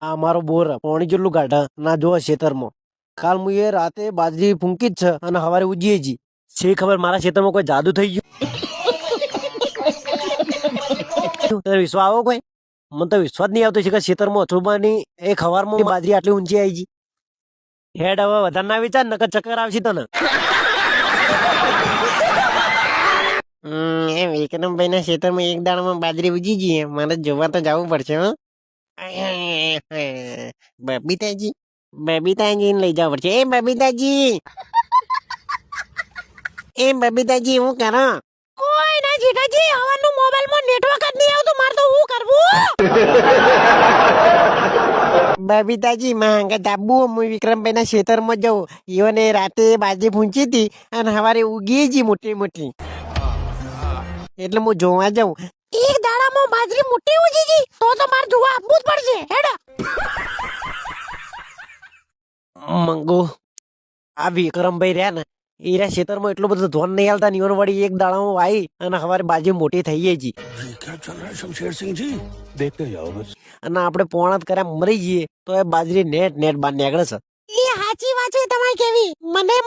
આ મારો બોર પાણી જેટલું કાઢે ના જોવા ખેતરમાં. કાલ હું એ રાતે બાજરી ફૂંકી જ છે અને સવારે ઉજીએ જી. છે ખબર મારા ખેતરમાં કોઈ જાદુ થઈ ગયું? તને વિશ્વાસ આવો કોઈ? મને તો વિશ્વાસ નહીં આવતો છે કે ખેતરમાં ચોબાની એક સવારમાં બાજરી આટલી ઊંચી આવી ગઈ. હેડ હવે વધારે ના વિચાર નકર ચક્કર આવશે તને. એમ વિક્રમભાઈ ના ખેતરમાં એક દાડામાં બાજરી ઉજી જઈએ, મારે જોવા તો જવું પડશે. હો બબીતાજી, બબીતાજી લઈ જવું પડશે. એ બબીતાજી, એ બબીતાજી, હું કરો? કોઈ ના જેઠાજી, હવાનું મોબાઈલમાં નેટવર્ક જ નહીં આવતું, મારે તો શું કરવું? બબીતાજી માંગા દાબુ હું વિક્રમભાઈ ના ખેતરમાં જઉં. ઈવને રાતે બાજરી ફૂંચી હતી અને સવારે ઉગી જી મોટી મોટી, એટલે હું જોવા જાઉં. એક દાડામાં બાજરી મોટી ઉજી ગઈ તો મારે જોવા આપવું જ પડશે. હેડ મંગો આ વિક્રમભાઈ રહ્યા ને એરા ખેતરમાં એટલું બધું ધોન નહીં હાલતા ને વળી એક દાડામાં વાઈ અને સવારે બાજરી મોટી થઈ ગઈ જી. क्या चल रहा है शमशेर सिंह जी? देखते जाओ बस. અને આપણે પોણા કર્યા મરી જઈએ તો એ બાજરી નેટ નેટ બાર નીકળે છે. એ સાચી વાત છે તમારી કેવી. મને